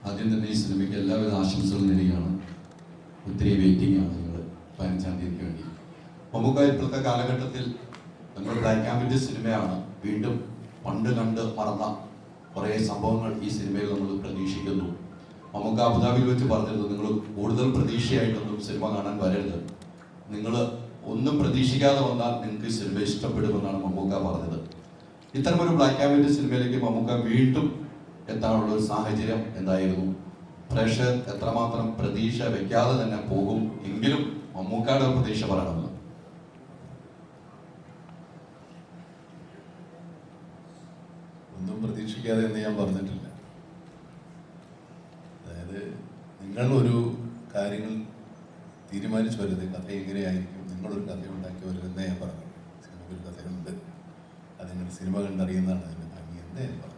ആദ്യം തന്നെ ഈ സിനിമയ്ക്ക് എല്ലാവിധ ആശംസകളും നേരുകയാണ്. ഒത്തിരി വെയിറ്റിംഗ് ആണ് നിങ്ങൾ 15-ാം തീയതിക്ക് വേണ്ടി. മമ്മൂക്ക ഇപ്പോഴത്തെ കാലഘട്ടത്തിൽ നമ്മൾ ബ്ലാക്ക് ആൻഡ് വൈറ്റ് സിനിമയാണ്. വീണ്ടും പണ്ട് കണ്ട് മറന്ന കുറേ സംഭവങ്ങൾ ഈ സിനിമയിൽ നമ്മൾ പ്രതീക്ഷിക്കുന്നു. മമ്മൂക്ക അബുദാബിയിൽ വെച്ച് പറഞ്ഞിരുന്നു, നിങ്ങൾ കൂടുതൽ പ്രതീക്ഷയായിട്ടൊന്നും സിനിമ കാണാൻ വരരുത്, നിങ്ങൾ ഒന്നും പ്രതീക്ഷിക്കാതെ വന്നാൽ നിങ്ങൾക്ക് ഈ സിനിമ ഇഷ്ടപ്പെടുമെന്നാണ് മമ്മൂക്ക പറഞ്ഞത്. ഇത്തരമൊരു ബ്ലാക്ക് ആൻഡ് വൈറ്റ് സിനിമയിലേക്ക് മമ്മൂക്ക വീണ്ടും എത്താനുള്ള ഒരു സാഹചര്യം എന്തായിരുന്നു? പ്രേക്ഷകർ എത്രമാത്രം പ്രതീക്ഷ വെക്കാതെ തന്നെ പോകും എങ്കിലും മമ്മൂക്കയുടെ പ്രതീക്ഷ പറയണമെന്ന്. ഒന്നും പ്രതീക്ഷിക്കാതെ എന്ന് ഞാൻ പറഞ്ഞിട്ടില്ല. അതായത് നിങ്ങൾ ഒരു കാര്യങ്ങൾ തീരുമാനിച്ചു വരുന്നത് കഥ എങ്ങനെയായിരിക്കും, നിങ്ങളൊരു കഥ ഉണ്ടാക്കി വരുന്നേ ഞാൻ പറഞ്ഞു. സിനിമയ്ക്കൊരു കഥയുണ്ട്, അത് നിങ്ങൾ സിനിമ കണ്ടറിയുന്നതാണ് അതിൻ്റെ ഭംഗി എന്നേ ഞാൻ പറഞ്ഞു.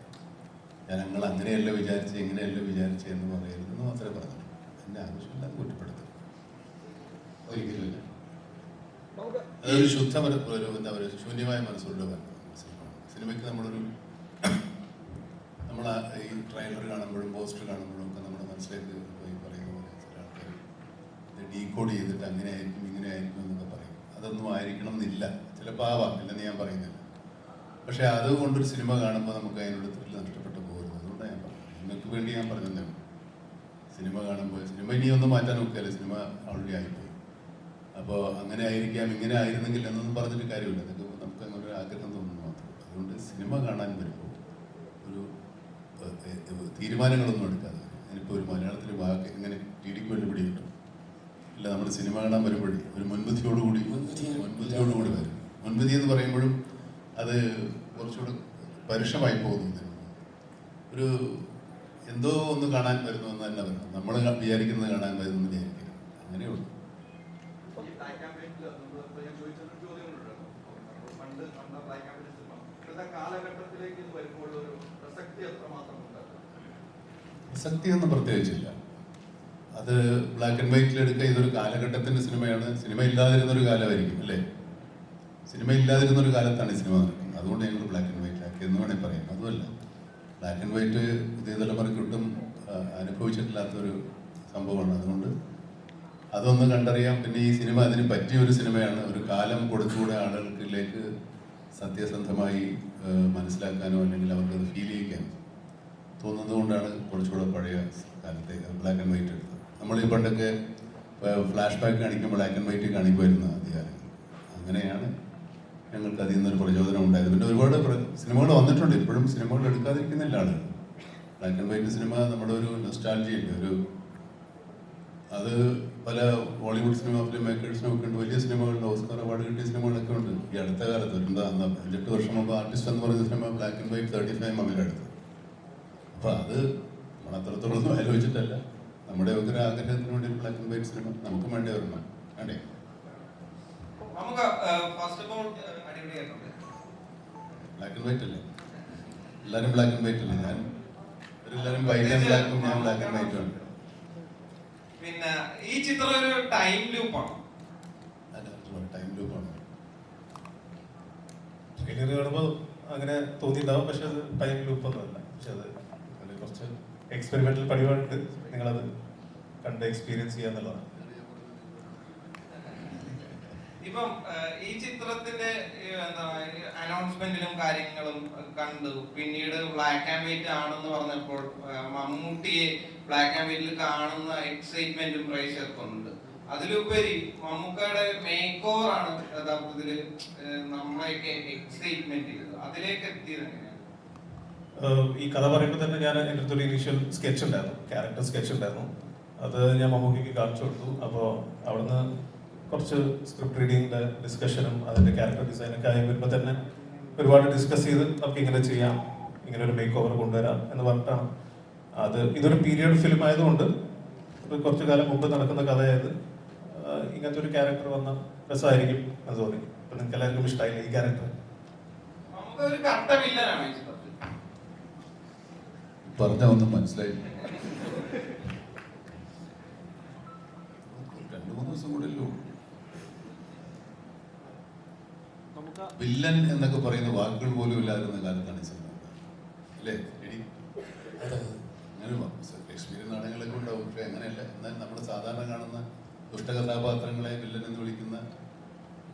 ഞാൻ ഞങ്ങൾ അങ്ങനെയല്ല വിചാരിച്ച് എങ്ങനെയല്ല വിചാരിച്ച് എന്ന് പറയരുതെന്ന് മാത്രമേ പറഞ്ഞു. എന്നെ ആവശ്യമില്ലാതെ കുറ്റപ്പെടുത്തും ഒരിക്കലുമില്ല. അതൊരു എന്താ പറയുക, ശൂന്യമായ മനസ്സോട് സിനിമയ്ക്ക് നമ്മൾ ഈ ട്രെയിലർ കാണുമ്പോഴും പോസ്റ്റർ കാണുമ്പോഴും ഒക്കെ നമ്മുടെ മനസ്സിലേക്ക് പോയി പറയുന്ന പോലെ ചില ആൾക്കാർ ഇത് ഡീകോഡ് ചെയ്തിട്ട് അങ്ങനെ ആയിരിക്കും ഇങ്ങനെ ആയിരിക്കും എന്നൊക്കെ പറയും. അതൊന്നും ആയിരിക്കണം എന്നില്ല, ചിലപ്പോൾ ആവാം, ഇല്ലെന്ന് ഞാൻ പറയുന്നില്ല. പക്ഷെ അതുകൊണ്ടൊരു സിനിമ കാണുമ്പോൾ നമുക്ക് അതിനുള്ള ത്രില്ല് നഷ്ടപ്പെട്ടു പോകരുത്. അതുകൊണ്ടാണ് ഞാൻ പറഞ്ഞത്, നിങ്ങൾക്ക് വേണ്ടി ഞാൻ പറഞ്ഞതേ. സിനിമ കാണുമ്പോൾ സിനിമ ഇനിയൊന്നും മാറ്റാൻ നോക്കിയാലേ, സിനിമ ഓൾറെഡി ആയിപ്പോയി. അപ്പോൾ അങ്ങനെ ആയിരിക്കാം ഇങ്ങനെ ആയിരുന്നെങ്കിൽ എന്നൊന്നും പറഞ്ഞിട്ട് കാര്യമില്ല. നമുക്ക് അങ്ങനെ ഒരു ആഗ്രഹം തോന്നുന്നു മാത്രം. അതുകൊണ്ട് സിനിമ കാണാൻ വരുമ്പോൾ ഒരു തീരുമാനങ്ങളൊന്നും എടുക്കാതെ, ഞാനിപ്പോൾ ഒരു മലയാളത്തിൽ വാക്ക് എങ്ങനെ ടിഡിക്ക് വേണ്ടി പിടി കിട്ടും ഇല്ല, നമ്മൾ സിനിമ കാണാൻ വരുമ്പോഴേ ഒരു മുൻവിധിയോടുകൂടി വരും. മുൻവിധി എന്ന് പറയുമ്പോഴും അത് കുറച്ചുകൂടെ പരുഷമായി പോകുന്നു. ഒരു എന്തോ ഒന്ന് കാണാൻ വരുന്നു എന്ന് തന്നെ വരണം. നമ്മൾ വിചാരിക്കുന്നത് കാണാൻ വരുന്നു വിചാരിക്കണം, അങ്ങനെയുള്ളൂ. പ്രസക്തിയൊന്നും പ്രത്യേകിച്ചില്ല. അത് ബ്ലാക്ക് ആൻഡ് വൈറ്റിൽ എടുക്കുക, ഇതൊരു കാലഘട്ടത്തിന്റെ സിനിമയാണ്. സിനിമ ഇല്ലാതിരുന്നൊരു കാലമായിരിക്കും അല്ലേ? സിനിമ ഇല്ലാതിരുന്നൊരു കാലത്താണ് ഈ സിനിമ നടക്കുന്നത്. അതുകൊണ്ട് ഞങ്ങൾ ബ്ലാക്ക് ആൻഡ് വൈറ്റ് ആക്കി എന്ന് വേണമെങ്കിൽ പറയാം. അതുമല്ല, ബ്ലാക്ക് ആൻഡ് വൈറ്റ് ഇതേ തലമുറയ്ക്ക് ഒട്ടും അനുഭവിച്ചിട്ടില്ലാത്തൊരു സംഭവമാണ്. അതുകൊണ്ട് അതൊന്ന് കണ്ടറിയാം. പിന്നെ ഈ സിനിമ അതിന് പറ്റിയൊരു സിനിമയാണ്. ഒരു കാലം കൊടുത്തുകൂടെ ആളുകൾക്കിലേക്ക് സത്യസന്ധമായി മനസ്സിലാക്കാനോ അല്ലെങ്കിൽ അവർക്കത് ഫീൽ ചെയ്യിക്കാനോ തോന്നുന്നത് കൊണ്ടാണ് കുറച്ചുകൂടെ പഴയ കാലത്തെ ബ്ലാക്ക് ആൻഡ് വൈറ്റ് എടുത്തത്. നമ്മൾ ഈ പണ്ടൊക്കെ ഫ്ലാഷ് ബാക്ക് കാണിക്കുമ്പോൾ ബ്ലാക്ക് ആൻഡ് വൈറ്റ് കാണിക്കുമായിരുന്നു ആദ്യകാലം. അങ്ങനെയാണ് ഞങ്ങൾക്ക് അതിൽ നിന്നൊരു പ്രചോദനം ഉണ്ടായത്. പിന്നെ ഒരുപാട് സിനിമകൾ വന്നിട്ടുണ്ട്. ഇപ്പോഴും സിനിമകൾ എടുക്കാതിരിക്കുന്നില്ല ആളുകൾ. ബ്ലാക്ക് ആൻഡ് വൈറ്റ് സിനിമ നമ്മുടെ ഒരു നൊസ്റ്റാൾജിയുണ്ട്. അത് പല ബോളിവുഡ് സിനിമ ഫിലിം മേക്കേഴ്സിനും ഒക്കെ ഉണ്ട്. വലിയ സിനിമകളുണ്ട്, ഓസ്കാർ അവാർഡ് കിട്ടിയ സിനിമകളൊക്കെ ഉണ്ട്. ഈ അടുത്ത കാലത്ത് 8 വർഷം മുമ്പ് ആർട്ടിസ്റ്റ് എന്ന് പറയുന്ന സിനിമ ബ്ലാക്ക് ആൻഡ് വൈറ്റ് 35 മമ്മിലെടുത്തത്. അപ്പോൾ അത് നമ്മൾ അത്രത്തോളം ആലോചിച്ചിട്ടല്ല, നമ്മുടെ ഒക്കെ ഒരു ആഗ്രഹത്തിന് വേണ്ടി ബ്ലാക്ക് ആൻഡ് വൈറ്റ് സിനിമ നമുക്ക് വേണ്ടി വരണം. വേണ്ടേ? ബ്ലാക്ക് ആൻഡ് വൈറ്റ് അല്ലേ? എല്ലാവരും ബ്ലാക്ക് ആൻഡ് വൈറ്റ് അല്ലേ? എല്ലാവരും വൈറ്റ് ആൻഡ് ബ്ലാക്കും, ഞാൻ ബ്ലാക്ക് ആൻഡ് വൈറ്റും ആണ്. പിന്നെ ഈ ചിത്രം ഒരു ടൈം ലൂപ്പാണ്. ടൈം ലൂപ്പാണ്. ട്രെയിലർ കാണുമ്പോൾ അങ്ങനെ തോന്നിയിട്ടുണ്ടാവും, പക്ഷെ അത് ടൈം ലൂപ്പ് ഒന്നും അല്ല. പക്ഷെ അത് കുറച്ച് എക്സ്പെരിമെന്റൽ പടിവായിട്ട് നിങ്ങളത് കണ്ട് എക്സ്പീരിയൻസ് ചെയ്യാന്നുള്ളതാണ്. ഇപ്പം ഈ ചിത്രത്തിന്റെ അനൗൺസ്മെന്റിലും കാര്യങ്ങളും കണ്ടു. പിന്നീട് ബ്ലാക്ക് ആൻഡ് വൈറ്റ് ആണെന്ന് പറഞ്ഞപ്പോൾ മമ്മൂട്ടിയെ ബ്ലാക്ക് ആൻഡ് വൈറ്റിൽ കാണുന്ന എക്സൈറ്റ്മെന്റും പ്രേക്ഷകർക്കുണ്ട്. അതിലുപരി മമ്മൂക്കയുടെ മേക്ക് ഓവർ ആണ് യഥാർത്ഥത്തില് നമ്മളെയൊക്കെ എക്സൈറ്റ്മെന്റ് ചെയ്തത്. അതിലേക്ക് എത്തിയത് എങ്ങനെയാണ്? ഈ കഥ പറയുമ്പോൾ തന്നെ ഞാൻ എൻ്റെ അടുത്തൊരു ഇനീഷ്യൽ സ്കെച്ച് ഉണ്ടായിരുന്നു, ക്യാരക്ടർ സ്കെച്ച് ഉണ്ടായിരുന്നു. അത് ഞാൻ മമ്മൂക്കിക്ക് കാണിച്ചു കൊടുത്തു. അപ്പോൾ അവിടുന്ന് കുറച്ച് സ്ക്രിപ്റ്റ് റീഡിങ്ങിൻ്റെ ഡിസ്കഷനും അതിൻ്റെ ക്യാരക്ടർ ഡിസൈനൊക്കെ ആയി വരുമ്പോൾ തന്നെ ഒരുപാട് ഡിസ്കസ് ചെയ്ത് നമുക്ക് ഇങ്ങനെ ചെയ്യാം, ഇങ്ങനെ ഒരു മേക്ക് ഓവർ കൊണ്ടുവരാം എന്ന് പറഞ്ഞിട്ടാണ്. ഇതൊരു പീരിയഡ് ഫിലിം ആയതുകൊണ്ട് കുറച്ചു കാലം മുമ്പ് നടക്കുന്ന കഥയായത് ഇങ്ങനത്തെ ഒരു ക്യാരക്ടർ വന്ന രസമായിരിക്കും എന്ന് തോന്നി. അപ്പം നിങ്ങൾക്ക് എല്ലാവർക്കും ഇഷ്ടമായില്ല ഈ ക്യാരക്ടർ? പറഞ്ഞ ഒന്നും മനസ്സിലായില്ല. 2-3 ദിവസം കൂടെ ഉള്ളൂ. വില്ലൻ എന്നൊക്കെ പറയുന്ന വാക്കുകൾ പോലും ഇല്ലാതിരുന്ന കാലത്താണ് ഈ സിനിമ അല്ലേ? അങ്ങനെ എക്സ്പീരിയൻസ് ഇപ്പൊ എങ്ങനെയല്ല, എന്നാൽ നമ്മൾ സാധാരണ കാണുന്ന ദുഷ്ടകഥാപാത്രങ്ങളെ വില്ലൻ എന്ന് വിളിക്കുന്ന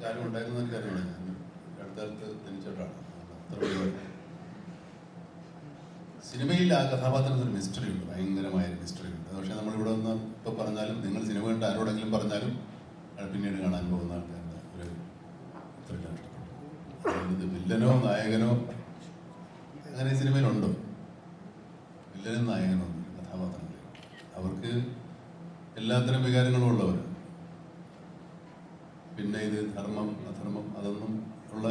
കാര്യം ഉണ്ടായിരുന്നു എനിക്കറിയില്ല. ഞാൻ അടുത്ത കാലത്ത് ജനിച്ചിട്ടാണ്. സിനിമയിൽ ആ കഥാപാത്രത്തിന് മിസ്റ്ററി ഉണ്ട്, ഭയങ്കരമായൊരു മിസ്റ്ററി ഉണ്ട്. പക്ഷെ നമ്മളിവിടെ ഒന്ന് ഇപ്പോൾ പറഞ്ഞാലും, നിങ്ങൾ സിനിമ കണ്ട് ആരോടെങ്കിലും പറഞ്ഞാലും അത് പിന്നീട് കാണാൻ പോകുന്ന ആൾക്കാരുടെ ഒരു ത്രില്ലാണ് ഇഷ്ടപ്പെട്ടു. ഇത് വില്ലനോ നായകനോ അങ്ങനെ സിനിമയിലുണ്ടോ? വില്ലനും നായകനോ കഥാപാത്രങ്ങൾ അവർക്ക് എല്ലാത്തരം വികാരങ്ങളും ഉള്ളവർ. പിന്നെ ഇത് ധർമ്മം അധർമ്മം അതൊന്നും ഉള്ള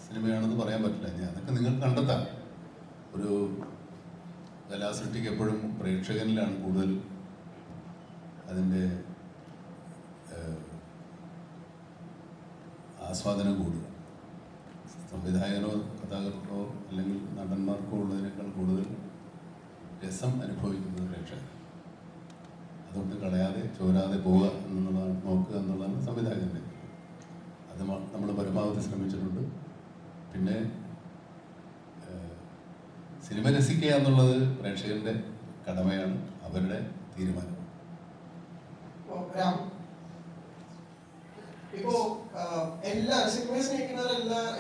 സിനിമയാണെന്ന് പറയാൻ പറ്റില്ല. ഞാൻ അതൊക്കെ നിങ്ങൾക്ക് കണ്ടെത്താം. ഒരു കലാസൃഷ്ടിക്ക് എപ്പോഴും പ്രേക്ഷകനിലാണ് കൂടുതൽ അതിൻ്റെ ആസ്വാദനം കൂടുക. സംവിധായകനോ കഥാകൃത്തോ അല്ലെങ്കിൽ നടന്മാർക്കോ ഉള്ളതിനേക്കാൾ കൂടുതൽ രസം അനുഭവിക്കുന്നത് പ്രേക്ഷകൻ. അതുകൊണ്ട് കളയാതെ ചോരാതെ പോവുക എന്നുള്ളതാണ്, നോക്കുക എന്നുള്ളതാണ് സംവിധായകൻ്റെ. അത് നമ്മൾ പരമാവധി ശ്രമിച്ചിട്ടുണ്ട്. പിന്നെ സിനിമ രസിക്കുക എന്നുള്ളത് പ്രേക്ഷകന്റെ കടമയാണ്, അവരുടെ തീരുമാനം. ഇപ്പോ സിനിമയെ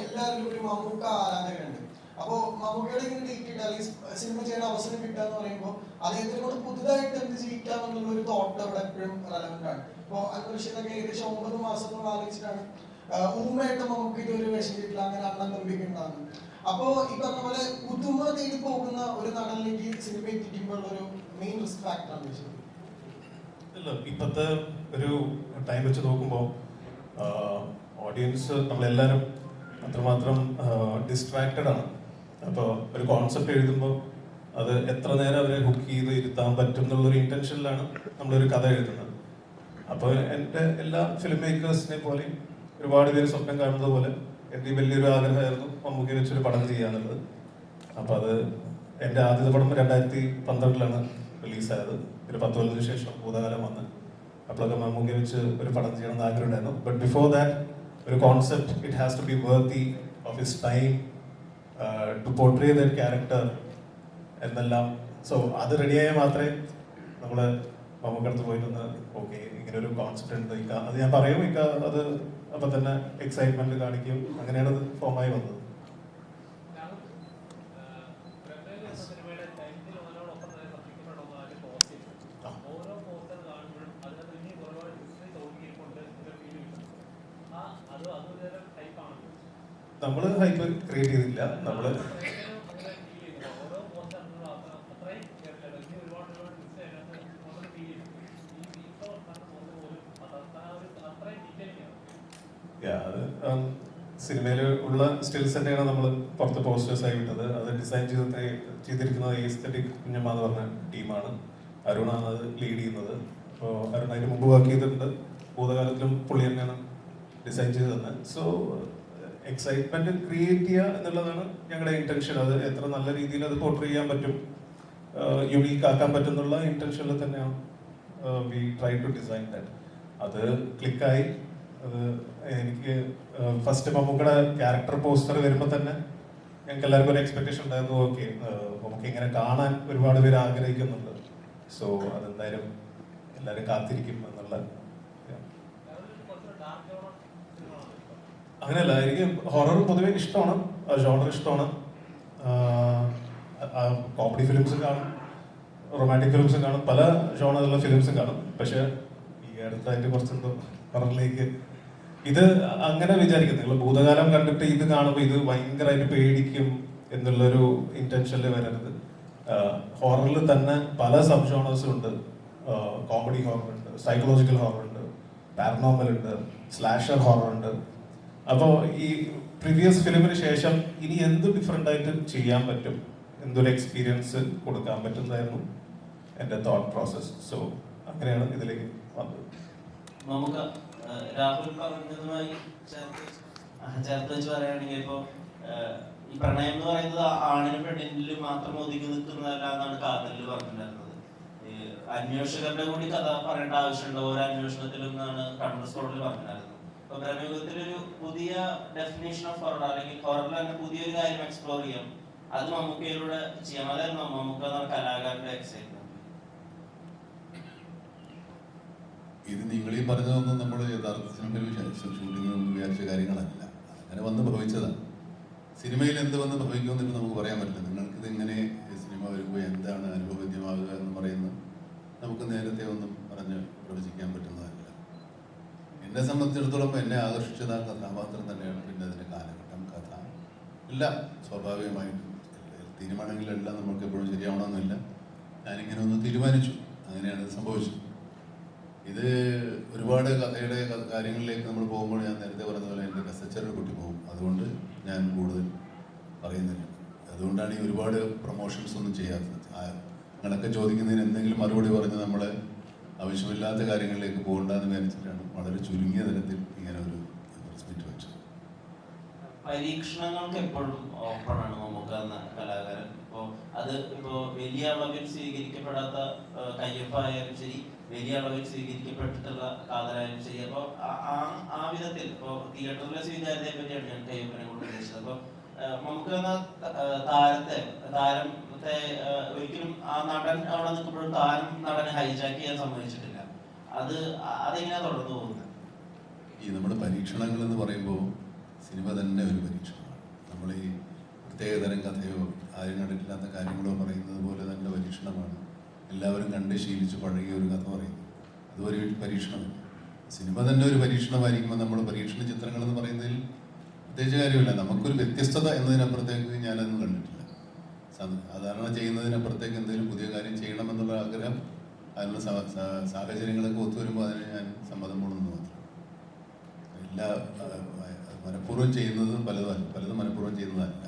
എല്ലാവരിലും ഒരു മമ്മൂക്ക ആരാധകരുണ്ട്. അപ്പോ മമ്മൂക്കയുടെ ഇങ്ങനെ ഡേറ്റ് കിട്ടുക അല്ലെങ്കിൽ സിനിമ ചെയ്യാൻ അവസരം കിട്ടുക എന്ന് പറയുമ്പോൾ അദ്ദേഹത്തിനെ കൊണ്ട് പുതുതായിട്ട് എന്ത് ചെയ്യിക്കാം എന്നുള്ള ഒരു തോട്ട് അവിടെ എപ്പോഴും റെലവെന്റ് ആണ്. ഇപ്പോ അന്വേഷണൊക്കെ ഏകദേശം 9 മാസത്തോളം ആലോചിച്ചിട്ടാണ് ഊമ്മയായിട്ട് നമുക്ക് ഇതൊരു വേഷം കിട്ടില്ല, അങ്ങനെ അണ്ണൻ തമ്പിക്ക് ഉണ്ടാകുന്നത്. അപ്പോ ഈ പറഞ്ഞ പോലെ പുതുമ തേടി പോകുന്ന ഒരു നടനിലേക്ക് സിനിമ എത്തിക്കുമ്പോൾ ഒരു മെയിൻ റിസ്ക് ഫാക്ടറാണ് വിഷയം. ഇല്ല, ഇപ്പോഴത്തെ ഒരു ടൈം വെച്ച് നോക്കുമ്പോൾ ഓഡിയൻസ് നമ്മളെല്ലാവരും അത്രമാത്രം ഡിസ്ട്രാക്റ്റഡ് ആണ്. അപ്പോൾ ഒരു കോൺസെപ്റ്റ് എഴുതുമ്പോൾ അത് എത്ര നേരം അവരെ ഹുക്ക് ചെയ്ത് ഇരുത്താൻ പറ്റും എന്നുള്ളൊരു ഇൻറ്റൻഷനിലാണ് നമ്മളൊരു കഥ എഴുതുന്നത്. അപ്പോൾ എൻ്റെ എല്ലാ ഫിലിം മേക്കേഴ്സിനെ പോലെയും ഒരുപാട് പേര് സ്വപ്നം കാണുന്നത് പോലെ എൻ്റെ വലിയൊരു ആഗ്രഹമായിരുന്നു മമ്മൂക്കി വെച്ചൊരു പടം ചെയ്യാന്നുള്ളത്. അപ്പോൾ അത് എൻ്റെ ആദ്യത്തെ പടം 2012 റിലീസായത്. ഒരു 10 കൊല്ലത്തിന് ശേഷം ഭൂതകാലം വന്ന് അപ്പോഴൊക്കെ മമ്മൂക്കി വെച്ച് ഒരു പടം ചെയ്യണം എന്ന് ആഗ്രഹം ഉണ്ടായിരുന്നു. ബട്ട് ബിഫോർ ദാറ്റ് ഒരു concept it has to be worthy of his time to portray that character എന്നെല്ലാം. സോ അത് റെഡിയായാൽ മാത്രമേ നമ്മൾ മമ്മൂക്കടുത്ത് പോയിട്ടൊന്ന് ഓക്കെ ഇങ്ങനെ ഒരു കോൺസെപ്റ്റ് ഉണ്ട് ഇക്ക, അത് ഞാൻ പറയും ഇക്ക, അത് അപ്പം തന്നെ എക്സൈറ്റ്മെന്റ് കാണിക്കും. അങ്ങനെയാണ് അത് ഫോമായി വന്നത്. നമ്മള് ഹൈപ്പ് ക്രിയേറ്റ് ചെയ്തില്ല. നമ്മള് സിനിമയിൽ ഉള്ള സ്റ്റിൽസ് തന്നെയാണ് നമ്മൾ പുറത്ത് പോസ്റ്റേഴ്സ് ആയി വിട്ടത്. അത് ഡിസൈൻ ചെയ്തിരിക്കുന്നത് എസ്തെറ്റിക് കുഞ്ഞമ്മ എന്ന് പറഞ്ഞ ടീമാണ്. അരുണാണ് അത് ലീഡ് ചെയ്യുന്നത്. അപ്പോൾ അരുൺ അതിന് മുമ്പ് വർക്ക് ചെയ്തിട്ടുണ്ട്. ഭൂതകാലത്തിലും പുള്ളി തന്നെയാണ് ഡിസൈൻ ചെയ്ത് തന്നെ. സോ എക്സൈറ്റ്മെന്റ് ക്രിയേറ്റ് ചെയ്യുക എന്നുള്ളതാണ് ഞങ്ങളുടെ ഇന്റൻഷൻ. അത് എത്ര നല്ല രീതിയിൽ അത് പോർട്രേ ചെയ്യാൻ പറ്റും, യുണീക്ക് ആക്കാൻ പറ്റും എന്നുള്ള ഇന്റൻഷനിൽ തന്നെയാണ് we try to design that. അത് ക്ലിക്കായി. അത് എനിക്ക് ഫസ്റ്റ് മമ്മൂക്കയുടെ ക്യാരക്ടർ പോസ്റ്റർ വരുമ്പോൾ തന്നെ ഞങ്ങൾക്ക് എല്ലാവർക്കും ഒരു എക്സ്പെക്ടേഷൻ ഉണ്ടായിരുന്നു. ഓക്കെ, നമുക്ക് ഇങ്ങനെ കാണാൻ ഒരുപാട് പേര് ആഗ്രഹിക്കുന്നുണ്ട്. സോ അതെന്തായാലും എല്ലാവരും കാത്തിരിക്കും എന്നുള്ള. അങ്ങനെയല്ല, എനിക്ക് ഹൊറർ പൊതുവെ ഇഷ്ടമാണ്, ജോണർ ഇഷ്ടമാണ്. കോമഡി ഫിലിംസും കാണും, റൊമാൻറ്റിക് ഫിലിംസും കാണും, പല ജോണറുള്ള ഫിലിംസും കാണും. പക്ഷെ ഈ അടുത്തായിട്ട് കുറച്ചെന്തോ ഹൊററിലേക്ക് ഇത് അങ്ങനെ വിചാരിക്കും. നിങ്ങൾ ഭൂതകാലം കണ്ടിട്ട് ഇത് കാണുമ്പോൾ ഇത് ഭയങ്കരമായിട്ട് പേടിക്കും എന്നുള്ളൊരു ഇന്റൻഷനിൽ വരരുത്. ഹൊററിൽ തന്നെ പല സബ് ജോണേഴ്സും ഉണ്ട്. കോമഡി ഹൊറർ ഉണ്ട്, സൈക്കോളജിക്കൽ ഹൊറർ ഉണ്ട്, പാരനോർമൽ ഉണ്ട്, സ്ലാഷർ ഹൊറർ ഉണ്ട്. അപ്പോൾ ഈ പ്രീവിയസ് ഫിലിമിന് ശേഷം ഇനി എന്ത് ഡിഫറെൻ്റ് ആയിട്ട് ചെയ്യാൻ പറ്റും, എന്തൊരു എക്സ്പീരിയൻസ് കൊടുക്കാൻ പറ്റുന്നതായിരുന്നു എൻ്റെ തോട്ട് പ്രോസസ്. സോ അങ്ങനെയാണ് ഇതിലേക്ക് വന്നത്. നമുക്ക് രാഹുൽ പറഞ്ഞതുമായി ചേർത്ത് വെച്ച് പറയുകയാണെങ്കിൽ ഇപ്പോൾ ഈ പ്രണയം എന്ന് പറയുന്നത് ആണിനും പെണ്ണിനും മാത്രം ഒതുങ്ങി നിൽക്കുന്നതല്ല എന്നാണ് കാതലിൽ പറഞ്ഞിട്ടുണ്ടായിരുന്നത്. അന്വേഷകരുടെ കൂടി കഥ പറയേണ്ട ആവശ്യമുണ്ട് ഓരോ അന്വേഷണത്തിലും എന്നാണ് കണ്ണൂർ സ്കോഡിൽ പറഞ്ഞിട്ടുണ്ടായിരുന്നത്. അപ്പൊ പ്രമേഹത്തിലൊരു പുതിയ ഡെഫിനേഷൻ ഓഫ് ഹൊറർ അല്ലെങ്കിൽ ഹൊററിൽ തന്നെ പുതിയൊരു കാര്യം എക്സ്പ്ലോർ ചെയ്യാം. അത് മമ്മൂക്കയിലൂടെ ചെയ്യാം. അതായിരുന്നു മമ്മൂക്ക എന്ന കലാകാരന്റെ എക്സൈറ്റ്മെന്റ്. ഇത് നിങ്ങളീ പറഞ്ഞതൊന്നും നമ്മൾ യഥാർത്ഥ സിനിമയിൽ ഷൂട്ടിങ്ങിന് മുമ്പ് വിചാരിച്ച കാര്യങ്ങളല്ല. അങ്ങനെ വന്ന് ഭവിച്ചതാണ്. സിനിമയിൽ എന്ത് വന്ന് ഭവിക്കുമെന്ന് ഇപ്പം നമുക്ക് പറയാൻ പറ്റില്ല. നിങ്ങൾക്കിത് ഇങ്ങനെ സിനിമ വരുമ്പോൾ എന്താണ് അനുഭവവേദ്യമാകുക എന്ന് പറയുന്നത് നമുക്ക് നേരത്തെ ഒന്നും പറഞ്ഞ് പ്രവചിക്കാൻ പറ്റുന്നതല്ല. എന്നെ സംബന്ധിച്ചിടത്തോളം എന്നെ ആകർഷിച്ചത് ആ കഥാപാത്രം തന്നെയാണ്. പിന്നെ അതിൻ്റെ കാലഘട്ടം, കഥ എല്ലാം സ്വാഭാവികമായിട്ടും തീരുമാനങ്ങളെല്ലാം നമുക്ക് എപ്പോഴും ശരിയാവണമെന്നില്ല. ഞാനിങ്ങനെ ഒന്ന് തീരുമാനിച്ചു, അങ്ങനെയാണ് ഇത് സംഭവിച്ചത്. ഇത് ഒരുപാട് കഥയുടെ കാര്യങ്ങളിലേക്ക് നമ്മൾ പോകുമ്പോൾ ഞാൻ നേരത്തെ പറഞ്ഞ പോലെ എൻ്റെ കസച്ചറിൽ പൊട്ടി പോകും. അതുകൊണ്ട് ഞാൻ കൂടുതൽ പറയുന്നില്ല. അതുകൊണ്ടാണ് ഈ ഒരുപാട് പ്രൊമോഷൻസ് ഒന്നും ചെയ്യാത്തത്. നിങ്ങളൊക്കെ ചോദിക്കുന്നതിന് എന്തെങ്കിലും മറുപടി പറഞ്ഞ് നമ്മളെ ആവശ്യമില്ലാത്ത കാര്യങ്ങളിലേക്ക് പോകണ്ടെന്ന് വിചാരിച്ചിട്ടാണ് വളരെ ചുരുങ്ങിയ തരത്തിൽ ഇങ്ങനെ ഒരു പ്രസ് മീറ്റ് വെച്ചത്. പരീക്ഷണങ്ങൾക്ക് എപ്പോഴും ഓപ്പണാണ് മമ്മൂക്ക എന്ന കലാകാരൻ. ഇപ്പോൾ അത് ഇപ്പോൾ വലിയ അളവിൽ സ്വീകരിക്കപ്പെടാത്ത കയ്യൊപ്പായാലും ശരി, വലിയ അളവിൽ സ്വീകരിക്കപ്പെട്ടിട്ടുള്ള കാതലായാലും ശരി. അപ്പോൾ ആ വിധത്തിൽ ഇപ്പോൾ തിയേറ്ററിലെ സ്വീകാര്യതയെ പറ്റിയാണ് ഞാൻ കയ്യൊപ്പനെ കൊണ്ട് ഉദ്ദേശിച്ചത്. അപ്പോൾ മമ്മൂക്ക എന്ന താരത്തെ ഒരിക്കലും ആ നടൻ അവിടെ നിൽക്കുമ്പോഴും താരം നടനെ ഹൈജാക്ക് ചെയ്യാൻ സമ്മതിച്ചിട്ടില്ല. അതെങ്ങനെയാണ് തുടർന്നു പോകുന്നത്? ഈ നമ്മുടെ പരീക്ഷണങ്ങൾ എന്ന് പറയുമ്പോൾ സിനിമ തന്നെ ഒരു പരീക്ഷണമാണ്. നമ്മൾ ഈ പ്രത്യേകതരം കഥയോ ആരും കണ്ടിട്ടില്ലാത്ത കാര്യങ്ങളോ പറയുന്നത് പോലെ തന്നെ പരീക്ഷണമാണ്. എല്ലാവരും കണ്ട് ശീലിച്ച് പഴകിയ ഒരു കഥ പറയുന്നത് അതൊരു പരീക്ഷണമല്ല. സിനിമ തന്നെ ഒരു പരീക്ഷണമായിരിക്കുമ്പോൾ നമ്മൾ പരീക്ഷണ ചിത്രങ്ങൾ എന്ന് പറയുന്നതിൽ പ്രത്യേകിച്ച് കാര്യമില്ല. നമുക്കൊരു വ്യത്യസ്തത എന്നതിനപ്പുറത്തേക്ക് ഞാനൊന്നും കണ്ടിട്ടില്ല. സാധാരണ ചെയ്യുന്നതിനപ്പുറത്തേക്ക് എന്തെങ്കിലും പുതിയ കാര്യം ചെയ്യണമെന്നുള്ള ആഗ്രഹം, അതിനുള്ള സാഹചര്യങ്ങളൊക്കെ ഒത്തുവരുമ്പോൾ അതിന് ഞാൻ സമ്മതം കൊള്ളുന്നു മാത്രം. എല്ലാ മനഃപൂർവ്വം ചെയ്യുന്നതും പലതും മനഃപൂർവ്വം ചെയ്യുന്നതല്ല.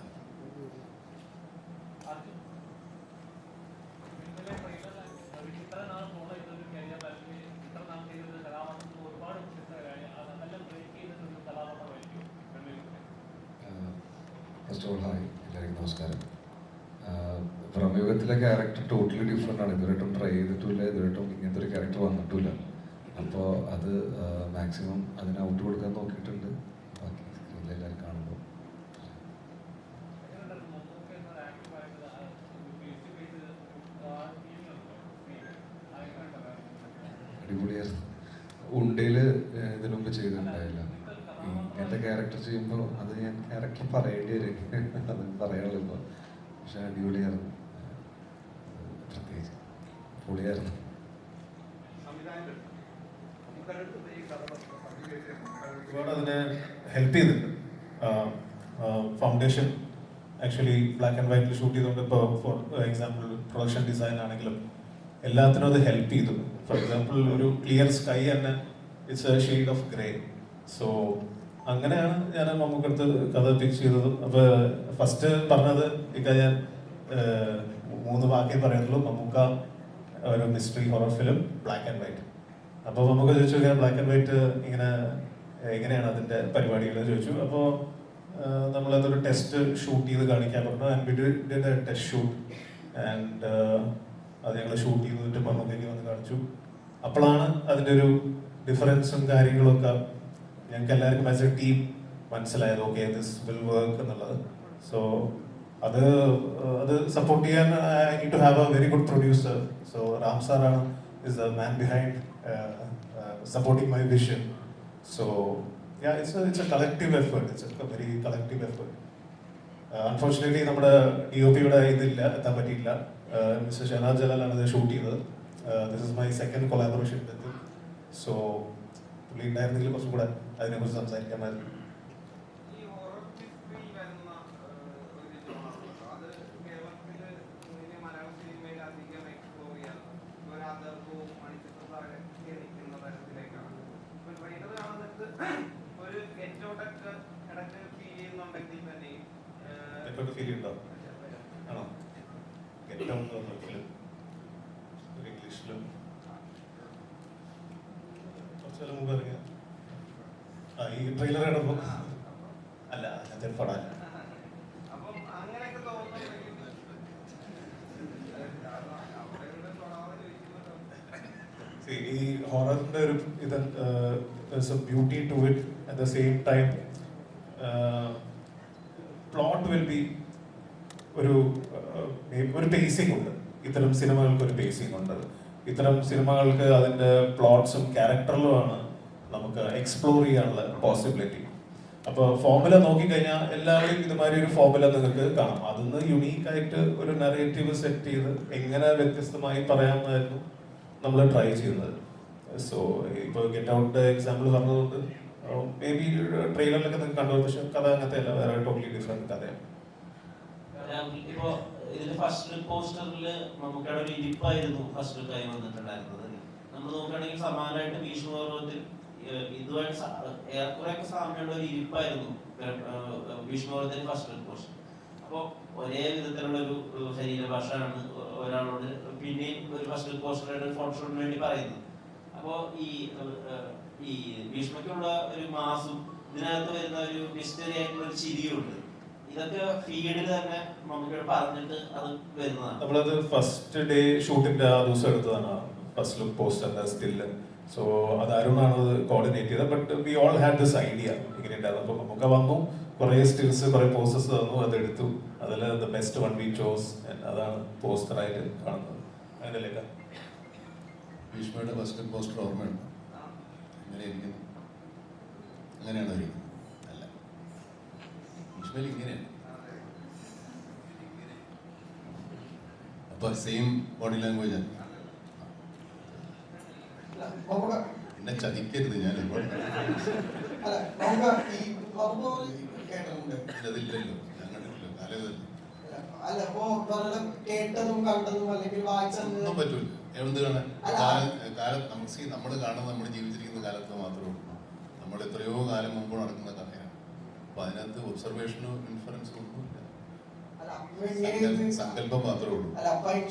ഫസ്റ്റ് ഓഫ് ഓൾ ഹായ്, എല്ലാവർക്കും നമസ്കാരം. പ്രമയുഗത്തിലെ ക്യാരക്ടർ ടോട്ടലി ഡിഫറെൻ്റ് ആണ്. ഇതുവരെയായിട്ടും ട്രൈ ചെയ്തിട്ടില്ല, ഇതുവരെയായിട്ടും ഇങ്ങനത്തെ ഒരു ക്യാരക്ടർ വന്നിട്ടില്ല. അപ്പോൾ അത് മാക്സിമം അതിന് ഔട്ട് കൊടുക്കാൻ നോക്കിയിട്ടുണ്ട്. ബാക്കി സ്ക്രീനിൽ എല്ലാവരും കാണുമ്പോൾ അടിപൊളിയായിരുന്നു. ഉണ്ടയിൽ ഇതിനു മുമ്പ് ചെയ്തിട്ടുണ്ടായില്ല. ഇങ്ങനത്തെ ക്യാരക്ടർ ചെയ്യുമ്പോൾ അത് ഞാൻ ക്യാരക്ടർ പറയേണ്ടി വരും, അത് പറയാനുള്ളൂ. പക്ഷെ അടിപൊളിയായിരുന്നു, പ്രത്യേകിച്ച് പൊളിയായിരുന്നു. ഒരുപാട് അതിനെ ഹെൽപ്പ് ചെയ്തിട്ടുണ്ട്. ഫൗണ്ടേഷൻ ആക്ച്വലി ബ്ലാക്ക് ആൻഡ് വൈറ്റിൽ ഷൂട്ട് ചെയ്തുകൊണ്ട് ഇപ്പോൾ ഫോർ എക്സാമ്പിൾ പ്രൊഡക്ഷൻ ഡിസൈൻ ആണെങ്കിലും എല്ലാത്തിനും അത് ഹെൽപ്പ് ചെയ്തു. ഫോർ എക്സാമ്പിൾ ഒരു ക്ലിയർ സ്കൈ തന്നെ it's A shade of grey. So അങ്ങനെയാണ് ഞാൻ മമ്മൂക്കടുത്ത് കഥ പിച്ച് ചെയ്തത്. അപ്പോൾ ഫസ്റ്റ് പറഞ്ഞത് ഇക്ക ഞാൻ 3 വാക്യം പറയുന്നുള്ളൂ. മമ്മൂക്ക ഒരു mystery horror film black and white. അപ്പോൾ മമ്മൂക്ക ചോദിച്ചു ബ്ലാക്ക് ആൻഡ് വൈറ്റ് എങ്ങനെയാണ് അതിൻ്റെ പരിപാടികൾ ചോദിച്ചു. അപ്പോൾ നമ്മളതൊരു ടെസ്റ്റ് ഷൂട്ട് ചെയ്ത് കാണിക്കാൻ പറഞ്ഞു. And we did A test shoot and അത് ഞങ്ങൾ ഷൂട്ട് ചെയ്തിട്ട് മമ്മൂക്കയ്ക്ക് വന്ന് കാണിച്ചു. അപ്പോഴാണ് അതിൻ്റെ ഒരു ഡിഫറൻസും കാര്യങ്ങളൊക്കെ ഞങ്ങൾക്ക് എല്ലാവർക്കും ആസ് എ ടീം മനസ്സിലായത്. ഓക്കെ, ദിസ് വിൽ വർക്ക് എന്നുള്ളത്. സോ അത് സപ്പോർട്ട് ചെയ്യാൻ I need to have a very good producer. So Ram സാറാണ് is the man behind supporting my vision. So yeah, it's a collective effort. It's a very collective effort. Unfortunately നമ്മുടെ DOP-യുടെ ഇതില്ല, എത്താൻ പറ്റിയില്ല. Mister Shahnad ജലാലാണ് ഇത് shoot ചെയ്തത്. This is my second collaboration with. So പുള്ളി ഉണ്ടായിരുന്നെങ്കിൽ കുറച്ചും കൂടെ അതിനെക്കുറിച്ച് സംസാരിക്കാമായിരുന്നു. ഫീൽ ചെയ്യുന്നുണ്ടോ? ആണോ? ഇംഗ്ലീഷിലും കുറച്ചു മുമ്പ് ഇറങ്ങിയ ഈ ട്രെയിലർ കണ്ടപ്പോ അല്ല അങ്ങനത്തെ പടാൻ ഈ ഹൊററിന്റെ ഒരു ഇത് beauty to it. At the same time plot will be ഒരു പേസിംഗ് ഉണ്ട്. ഇത്തരം സിനിമകൾക്ക് ഒരു പേസിംഗ് ഉണ്ട്. ഇത്തരം സിനിമകൾക്ക് അതിന്റെ പ്ലോട്ട്സും ക്യാരക്ടറിലുമാണ് നമുക്ക് എക്സ്പ്ലോർ ചെയ്യാനുള്ള പോസിബിലിറ്റി. അപ്പോൾ ഫോർമുല നോക്കിക്കഴിഞ്ഞാൽ എല്ലാവരും ഇതുമാതിരി ഒരു ഫോർമുല നിങ്ങൾക്ക് കാണാം. അതിന്ന് യുണീക്ക് ആയിട്ട് ഒരു നറേറ്റീവ് സെറ്റ് ചെയ്ത് എങ്ങനെ വ്യത്യസ്തമായി പറയാമെന്നായിരുന്നു നമ്മൾ ട്രൈ ചെയ്യുന്നത്. സോ ഇപ്പോൾ ഗെറ്റ് ഔട്ട് എക്സാമ്പിൾ പറഞ്ഞതുകൊണ്ട് മേ ബി ട്രെയിലറിലൊക്കെ നിങ്ങൾക്ക് കണ്ടു, പക്ഷെ കഥ അങ്ങനത്തെ അല്ല, വേറെ ടോട്ടലി ഡിഫറെന്റ് കഥയാണ്. ഇപ്പോ ഇതിന്റെ ഫസ്റ്റ് ലുക്ക് പോസ്റ്ററിൽ നമുക്കവിടെ ഒരു ഇരിപ്പായിരുന്നു ഫസ്റ്റ് ലുക്കായി വന്നിട്ടുണ്ടായിരുന്നത്. നമ്മൾ നോക്കുകയാണെങ്കിൽ സമാനമായിട്ട് ഭീഷ്മപർവത്തിൽ ഇതുമായിട്ട് ഏറെക്കുറെയൊക്കെ സാമ്യമുള്ള ഒരു ഇരിപ്പായിരുന്നു ഭീഷ്മപർവത്തിൽ ഫസ്റ്റ് ലുക്ക് പോസ്റ്റർ. അപ്പോൾ ഒരേ വിധത്തിലുള്ള ഒരു ശരീരഭാഷയാണ് ഒരാളോട് പിന്നെയും ഒരു ഫസ്റ്റ് ലുക്ക് പോസ്റ്ററുടെ ഫോട്ടോഷൂട്ടിന് വേണ്ടി പറയുന്നത്. അപ്പോൾ ഈ ഭീഷ്മയ്ക്കുള്ള ഒരു മാസും ഇതിനകത്ത് വരുന്ന ഒരു മിസ്റ്ററി ആയിട്ടുള്ള ഒരു ചിരിയുണ്ട്. ഇതൊക്കെ ഫീൽഡിൽ തന്നെ നമുക്ക് പറഞ്ഞിട്ട് അത് വരുന്നതാണ്. നമ്മളത് ഫസ്റ്റ് ഡേ ഷൂട്ടിന്റെ ആ ദിവസം എടുത്തതാണ് first look poster still. So അത് അരുണാണ് അത് കോർഡിനേറ്റ് ചെയ്തത്. But we all had this idea ഇങ്ങനെ ഉണ്ടായിരുന്നു. അപ്പോൾ നമുക്ക് വന്നു, കുറേ സ്റ്റിൽസ്, കുറേ പോസ്റ്റേഴ്സ് തന്നു, അതെടുത്തു. അതിൽ the best one we chose, അതാണ് പോസ്റ്ററായിട്ട് കാണുന്നത്. അതിൻ്റെ ലേഖ ഭീഷ്മയുടെ ഫസ്റ്റ് പോസ്റ്റർ ഓർമ്മയുണ്ട്? എങ്ങനെ ഇരിക്കുന്നു? അങ്ങനെയാണോ ഇരിക്കുന്നത്? അല്ല, ഭീഷ്മയിൽ ഇങ്ങനെയാണ്. അപ്പൊ സെയിം ബോഡി ലാംഗ്വേജ് ആണ്. എന്നെ ചതിക്കരുത്, ഞാൻ അതില്ലല്ലോ, ഞാൻ കണ്ടിട്ടില്ല. കാലം അല്ല, ഇപ്പോ കേട്ടതും കണ്ടതും അല്ലെങ്കിൽ വായിച്ചതും പറ്റൂല. എന്ത് കാണാൻ? കാലം നമ്മൾ കാണുന്നത് നമ്മൾ ജീവിച്ചിരിക്കുന്ന കാലത്ത് മാത്രമേ ഉള്ളൂ. നമ്മൾ എത്രയോ കാലം മുമ്പ് നടക്കുന്ന കഥയാണ്. അപ്പൊ അതിനകത്ത് ഒബ്സർവേഷനോ ഇൻഫറൻസോ ഒന്നുമില്ല, സങ്കല്പം മാത്രമേ ഉള്ളൂ.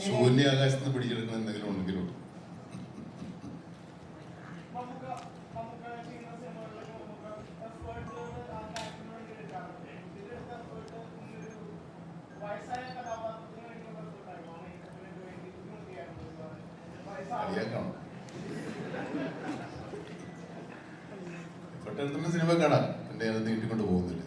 ശൂന്യാകാശത്ത് നിന്ന് പിടിച്ചെടുക്കുന്ന എന്തെങ്കിലും ഉണ്ടെങ്കിലും ഉള്ളൂ. കളിയാക്കണം. പെട്ടെന്ന് സിനിമ കാണാം, എന്റെ അത് നീട്ടിക്കൊണ്ട് പോകുന്നില്ല.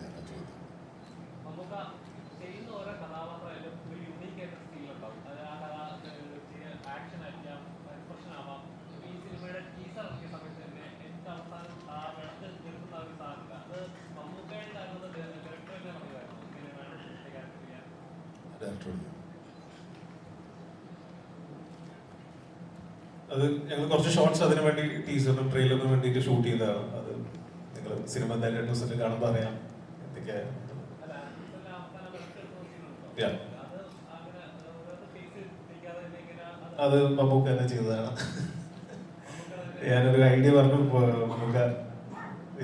ഞാൻ ചോദ്യം അത് ഞങ്ങൾ കുറച്ച് ഷോർട്സ് അതിനു വേണ്ടി ടീസറിനും ട്രെയിലറിനും വേണ്ടിയിട്ട് ഷൂട്ട് ചെയ്തതാണ്. അത് നിങ്ങൾ സിനിമ എന്തായാലും ന്യൂസിൽ കാണുമ്പോൾ അറിയാം എന്തൊക്കെയായിരുന്നു. അത് മമ്മൂക്ക തന്നെ ചെയ്തതാണ്. ഞാനൊരു ഐഡിയ പറഞ്ഞു, മമ്മൂക്ക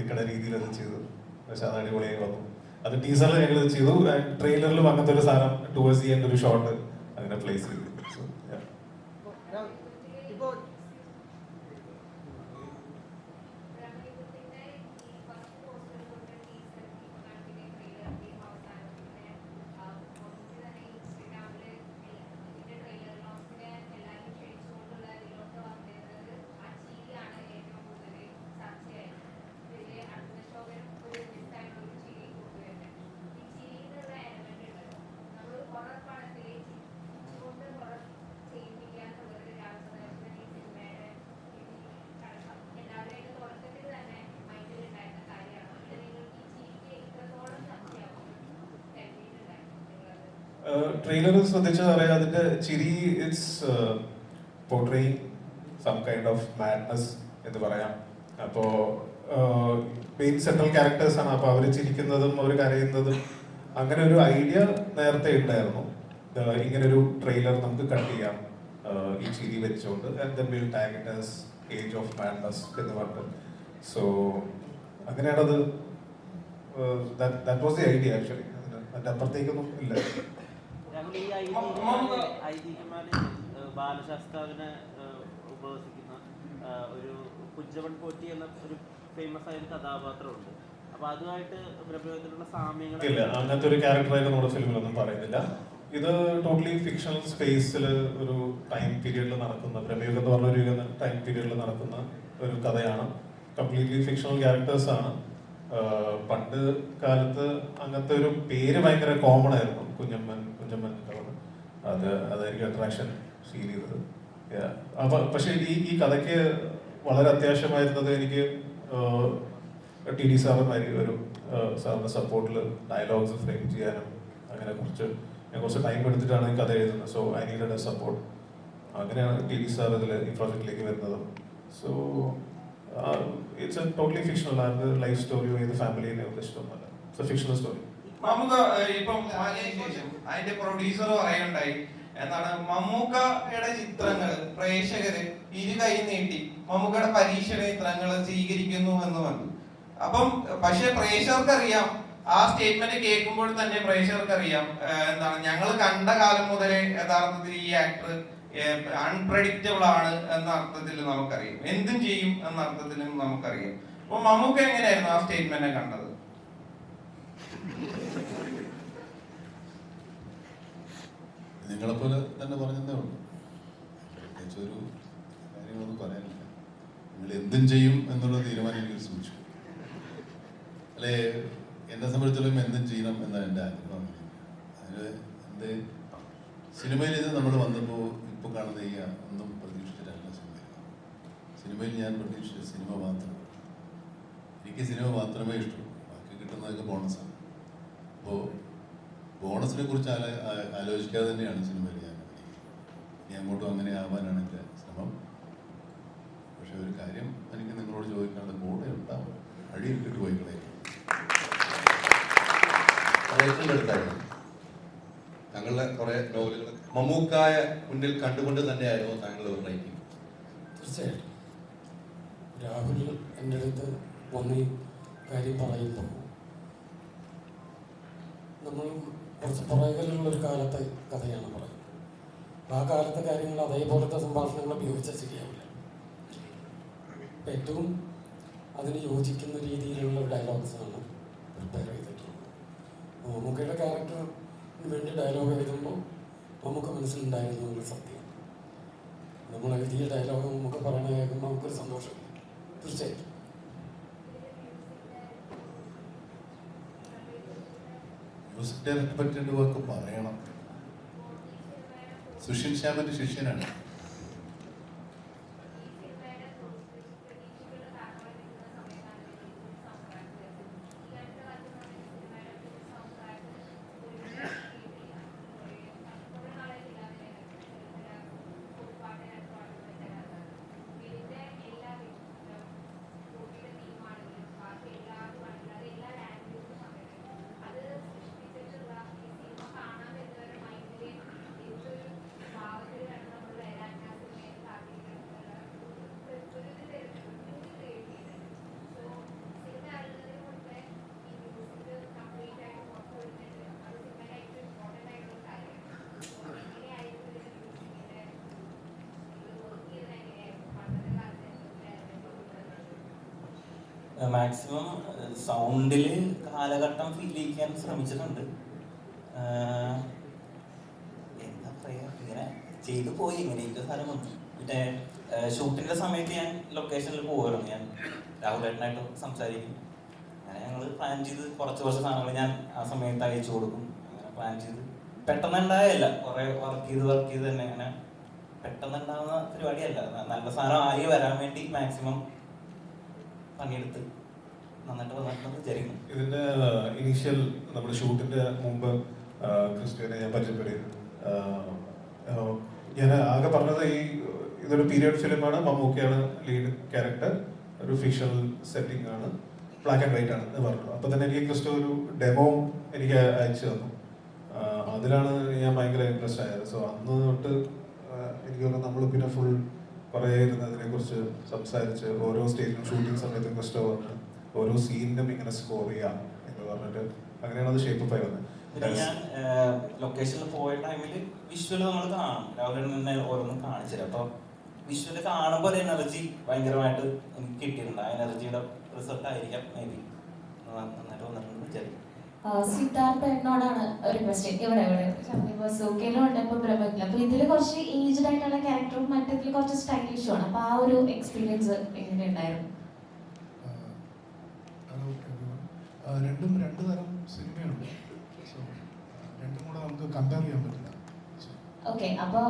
ഇക്കടെ രീതിയിൽ അത് ചെയ്തു. പക്ഷെ അത് അടിപൊളിയായി വന്നു. അത് ടീസറിൽ ഞങ്ങൾ ചെയ്തു, ട്രെയിലറിലും അങ്ങനത്തെ ഒരു സാധനം ടുവേഴ്സ് ചെയ്യേണ്ട ഒരു ഷോട്ട് അങ്ങനെ പ്ലേസ് ചെയ്തു. ട്രെയിലർ ശ്രദ്ധിച്ചാൽ അറിയാം, അതിന്റെ ചിരി it's portraying some kind of madness എന്ന് പറയാം. അപ്പോൾ മെയിൻ സെൻട്രൽ ക്യാരക്ടേഴ്സ് ആണ്. അപ്പോൾ അവർ ചിരിക്കുന്നതും അവർ കരയുന്നതും അങ്ങനെ ഒരു ഐഡിയ നേരത്തെ ഉണ്ടായിരുന്നു. ഇങ്ങനൊരു ട്രെയിലർ നമുക്ക് കട്ട് ചെയ്യാം ഈ ചിരി വെച്ചുകൊണ്ട്, and then will tag it as age of madness എന്ന് പറഞ്ഞിട്ട്. സോ അങ്ങനെയാണത്. That was the idea actually. അതിൻ്റെ അപ്പുറത്തേക്കൊന്നും ഇല്ല. ബാലശാസ്താവിനെ ഉപവസിക്കുന്ന ഒരു കുഞ്ചവൻ പോറ്റി എന്ന ഒരു ഫേമസ് ആയ ഒരു കഥാപാത്രമുണ്ട്. അപ്പൊ അതുമായിട്ട് പ്രമേയത്തിലുള്ള സാമ്യങ്ങൾ ഇല്ല, അങ്ങനത്തെ ഒരു ക്യാരക്ടറായിട്ട് നമ്മുടെ ഫിലിമിലൊന്നും പറയുന്നില്ല. ഇത് ടോട്ടലി ഫിക്ഷണൽ സ്പേസിൽ ഒരു ടൈം പീരീഡിൽ നടക്കുന്ന, പ്രമേയം എന്ന് പറഞ്ഞ ഒരു ടൈം പീരീഡിൽ നടക്കുന്ന ഒരു കഥയാണ്. കംപ്ലീറ്റ്ലി ഫിക്ഷണൽ ക്യാരക്ടേഴ്സ് ആണ്. പണ്ട് കാലത്ത് അങ്ങനത്തെ ഒരു പേര് ഭയങ്കര കോമൺ ആയിരുന്നു, കുഞ്ഞമ്മൻ. അതായിരിക്കും അട്രാക്ഷൻ ഫീൽ ചെയ്തത്. അപ്പൊ പക്ഷെ ഈ കഥയ്ക്ക് വളരെ അത്യാവശ്യമായിരുന്നത് എനിക്ക് ടി ഡി സാറുമാരി ഒരു സാറിന്റെ സപ്പോർട്ടിൽ ഡയലോഗ്സ് ഫ്രെയിം ചെയ്യാനും അങ്ങനെ കുറച്ച് ടൈം എടുത്തിട്ടാണ് ഈ കഥ എഴുതുന്നത്. So I needed a support. അങ്ങനെയാണ് ടി ഡി സാർ ഇതിൽ ഈ പ്രോജക്റ്റിലേക്ക് വരുന്നത്. So it's a totally fictional. അത് ലൈഫ് സ്റ്റോറിയോ ഏത് ഫാമിലിയെ ഇഷ്ടമൊന്നുമല്ല. It's a fictional story. നമുക്ക് ഇപ്പം ശേഷം അതിന്റെ പ്രൊഡ്യൂസർ പറയുണ്ടായി എന്താണ് മമ്മൂക്കയുടെ ചിത്രങ്ങൾ പ്രേക്ഷകര് ഇരു കൈ നീട്ടി മമ്മൂക്കയുടെ പരീക്ഷണ ചിത്രങ്ങൾ സ്വീകരിക്കുന്നു എന്ന് പറഞ്ഞു. അപ്പം പക്ഷെ പ്രേക്ഷകർക്കറിയാം, ആ സ്റ്റേറ്റ്മെന്റ് കേൾക്കുമ്പോൾ തന്നെ പ്രേക്ഷകർക്കറിയാം എന്താണ് ഞങ്ങൾ കണ്ട കാലം മുതലേ യഥാർത്ഥത്തിൽ ഈ ആക്ടർ അൺപ്രഡിക്റ്റബിൾ ആണ് എന്ന അർത്ഥത്തിൽ നമുക്കറിയാം, എന്തും ചെയ്യും എന്ന അർത്ഥത്തിലും നമുക്കറിയാം. അപ്പൊ മമ്മൂക്ക എങ്ങനെയായിരുന്നു ആ സ്റ്റേറ്റ്മെന്റ് കണ്ടത്? നിങ്ങളെപ്പോലെ തന്നെ പറഞ്ഞതേ ഉള്ളൂ. പ്രത്യേകിച്ച് ഒരു കാര്യങ്ങളൊന്നും പറയാനില്ല. നിങ്ങൾ എന്തും ചെയ്യും എന്നുള്ള തീരുമാനം എനിക്ക് സൂക്ഷിച്ചു. അല്ലെ, എന്നെ സംബന്ധിച്ചിടത്തോളം എന്തും ചെയ്യണം എന്നാണ് എൻ്റെ ആഗ്രഹം. അതിന് എന്ത് സിനിമയിൽ ഇത് നമ്മൾ വന്നപ്പോൾ ഇപ്പോൾ കാണുന്ന ഈ ഒന്നും പ്രതീക്ഷിച്ചിട്ടല്ല സിനിമയിൽ ഞാൻ പ്രതീക്ഷിച്ച സിനിമ മാത്രം. എനിക്ക് സിനിമ മാത്രമേ ഇഷ്ടമുള്ളൂ, ബാക്കി കിട്ടുന്നതൊക്കെ ബോണസാണ്. അപ്പോൾ ബോണസിനെ കുറിച്ച് ആലോചിക്കാതെ തന്നെയാണ് സിനിമയിൽ ഞാൻ ഇനി അങ്ങോട്ടും അങ്ങനെ ആവാനാണ് എൻ്റെ ശ്രമം. പക്ഷെ ഒരു കാര്യം എനിക്ക് നിങ്ങളോട് ചോദിക്കാനുള്ളത്, കൂടെ ഉണ്ടാവും അടിയിട്ടിട്ട് പോയി കളയും. എടുത്തായിരുന്നു താങ്കളുടെ കുറെ നോവലുകൾ മമ്മൂക്കായ മുന്നിൽ കണ്ടുകൊണ്ട് തന്നെയായിരുന്നു താങ്കൾ റൈറ്റിംഗ്? തീർച്ചയായിട്ടും രാഹുൽ എൻ്റെ അടുത്ത് വന്ന് ഈ കാര്യം പറയുമ്പോൾ നമ്മൾ കുറച്ച് പുറകിലുള്ളൊരു കാലത്തെ കഥയാണ് പറയുന്നത്. ആ കാലത്തെ കാര്യങ്ങൾ അതേപോലത്തെ സംഭാഷണങ്ങൾ ഉപയോഗിച്ചാൽ ശരിയാവില്ല. ഏറ്റവും അതിന് യോജിക്കുന്ന രീതിയിലുള്ള ഡയലോഗ്സാണ് പ്രിപ്പയർ ചെയ്തിട്ടുള്ളത്. മമ്മൂക്കയുടെ ക്യാരക്ടറിന് വേണ്ടി ഡയലോഗ് എഴുതുമ്പോൾ നമുക്ക് മനസ്സിലുണ്ടായിരുന്നു എന്നുള്ള സത്യം. നമ്മൾ എഴുതിയ ഡയലോഗ് നമുക്ക് പറയണ കേൾക്കുമ്പോൾ നമുക്കൊരു സന്തോഷമില്ല. തീർച്ചയായിട്ടും മ്യൂസിക് ഡയറക്ടറെ പറ്റി വാക്ക് പറയണം. സുഷിൻ ശ്യാമിന്റെ ശിഷ്യനാണ്. മാക്സിമം സൗണ്ടിൽ കാലഘട്ടം ഫീൽ ചെയ്യിക്കാൻ ശ്രമിച്ചിട്ടുണ്ട്. എന്താ പറയുക, ഇങ്ങനെ ചെയ്തു പോയി. ഇങ്ങനെയൊക്കെ സ്ഥലം വന്നു. മറ്റേ ഷൂട്ടിൻ്റെ സമയത്ത് ഞാൻ ലൊക്കേഷനിൽ പോകുമായിരുന്നു. ഞാൻ രാഹുലേട്ടനായിട്ട് സംസാരിക്കും. അങ്ങനെ ഞങ്ങൾ പ്ലാൻ ചെയ്ത് കുറച്ച് സാധനങ്ങൾ ഞാൻ ആ സമയത്ത് അയച്ചു കൊടുക്കും. അങ്ങനെ പ്ലാൻ ചെയ്ത് പെട്ടെന്ന് ഉണ്ടായല്ല, കുറേ വർക്ക് ചെയ്ത് തന്നെ അങ്ങനെ പെട്ടെന്ന് ഉണ്ടാകുന്ന പരിപാടിയല്ല. നല്ല സാധനം ആയി വരാൻ വേണ്ടി മാക്സിമം പണിയെടുത്ത് നന്നായിട്ട് വന്നിട്ടുണ്ടെന്ന് വിചാരിക്കുന്നു. ഇതിന്റെ ഇനീഷ്യൽ നമ്മുടെ ഷൂട്ടിന്റെ മുമ്പ് ക്രിസ്ത്യാനെ ഞാൻ പരിചയപ്പെടുത്തി. ഞാൻ ആകെ പറഞ്ഞത് ഇതൊരു പീരിയഡ് ഫിലിമാണ്, മമ്മൂക്കയാണ് ലീഡ് ക്യാരക്ടർ, ഒരു ഫിക്ഷണൽ സെറ്റിംഗ് ആണ്, ബ്ലാക്ക് ആൻഡ് വൈറ്റ് ആണ് എന്ന് പറഞ്ഞു. അപ്പൊ തന്നെ എനിക്ക് ക്രിസ്റ്റോ ഒരു ഡെമോ എനിക്ക് അയച്ചു തന്നു. അതിലാണ് ഞാൻ ഭയങ്കര ഇൻട്രസ്റ്റ് ആയത്. സോ അന്ന് തൊട്ട് എനിക്ക് തോന്നുന്നു നമ്മൾ പിന്നെ ഫുൾ കുറേ ഇരുന്ന് അതിനെക്കുറിച്ച് സംസാരിച്ച് ഓരോ സ്റ്റേജിലും ഷൂട്ടിംഗ് സമയത്ത് ക്രിസ്റ്റോ വന്ന് ഓരോ സീനിനും ഇങ്ങനെ സ്കോർ ചെയ്യാം എന്ന് പറഞ്ഞിട്ട് അങ്ങനെയാണ് അത് ഷേപ്പ് ആയി വന്നത്. ഞാൻ ലൊക്കേഷനിൽ പോയ ടൈമിൽ വിഷ്വൽ നമ്മൾ കാണും, രാവിലെ തന്നെ ഓരോന്നും കാണിച്ചു തരാം. അപ്പോൾ വിഷ്വൽ കാണുമ്പോൾ ഒരു എനർജി ഭയങ്കരമായിട്ട് എനിക്ക് കിട്ടിയിട്ടുണ്ട്. ആ എനർജിയുടെ റിസൾട്ട് ആയിരിക്കാം മേ ബി നന്നായിട്ട് വന്നിട്ടുണ്ടെന്ന് വിചാരിക്കും. സിദ്ധാർത്ഥനോടാണ് ഒരു ക്വസ്റ്റ്യൻ. ഇവിടെ സൂക്കയിലും ഉണ്ട്, ഇപ്പൊ ബ്രഹ്മത്തിലും. അപ്പൊ ഇതില് കുറച്ച് ഏജ്ഡ് ആയിട്ടുള്ള ക്യാരക്ടറും മറ്റതിൽ കുറച്ച് സ്റ്റൈലിഷും ആണ്. അപ്പൊ ആ ഒരു എക്സ്പീരിയൻസ് എങ്ങനെ ഉണ്ടായിരുന്നു? രണ്ടും രണ്ട് തരം സിനിമയുണ്ട്. സോ രണ്ടും കൂടെ നമുക്ക് കമ്പയർ ചെയ്യാൻ പറ്റില്ല. ഓക്കെ, അപ്പൊ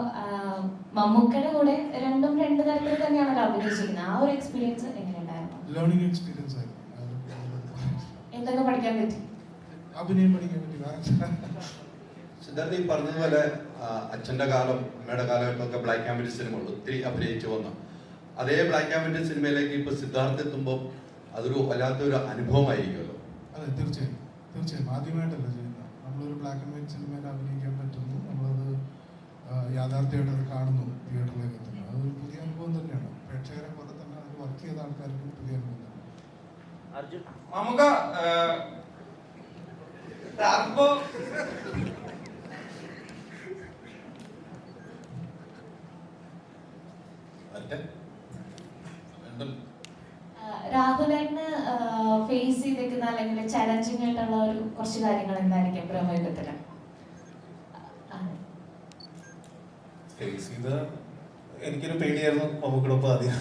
മമ്മൂക്കയുടെ കൂടെ രണ്ടും രണ്ട് തരത്തിൽ തന്നെയാണല്ലോ അഭിനയിച്ചിരിക്കുന്നത്. ആ ഒരു എക്സ്പീരിയൻസ് എങ്ങനെയുണ്ടായിരുന്നു? ലേണിംഗ് എക്സ്പീരിയൻസ് ആയിരുന്നു. എന്തൊക്കെ പഠിക്കാൻ പറ്റി? അഭിനയം പഠിക്കാൻ പറ്റി. സിദ്ധാർത്ഥ ഈ പറഞ്ഞതുപോലെ അച്ഛൻ്റെ കാലം അമ്മയുടെ കാലഘട്ടമൊക്കെ ബ്ലാക്ക് ആൻഡ് വൈറ്റ് സിനിമകൾ ഒത്തിരി അഭിനയിച്ചു വന്നു. അതേ ബ്ലാക്ക് ആൻഡ് വൈറ്റ് സിനിമയിലേക്ക് ഇപ്പൊ സിദ്ധാർത്ഥ എത്തുമ്പോൾ അതൊരു വല്ലാത്തൊരു അനുഭവമായിരിക്കുമല്ലോ. അതെ, തീർച്ചയായും തീർച്ചയായും. ആദ്യമായിട്ടല്ല ചെയ്യുന്നത്. നമ്മളൊരു ബ്ലാക്ക് ആൻഡ് വൈറ്റ് സിനിമയിൽ അഭിനയിക്കാൻ പറ്റുന്നു, നമ്മളത് യാഥാർത്ഥ്യമായിട്ട് അത് കാണുന്നു, തിയേറ്ററിലേക്ക് എത്തുന്നു. അതൊരു പുതിയ അനുഭവം തന്നെയാണ്. പ്രേക്ഷകരെ പോലെ തന്നെ അതിൽ വർക്ക് ചെയ്ത ആൾക്കാർക്ക് പുതിയ അനുഭവം തന്നെ. നമുക്ക് ടർബോ രാഹുലേട്ടന് ഫേസ് ചെയ്തേക്കുന്ന അല്ലെങ്കിൽ ചലഞ്ചിങ് ആയിട്ടുള്ള ഒരു കുറച്ച് കാര്യങ്ങൾ എന്തായിരിക്കും പ്രമേയത്തില്? ഫേസ് ചെയ്ത എനിക്കൊരു പേടിയായിരുന്നു മമ്മൂക്കടൊപ്പം ആദ്യം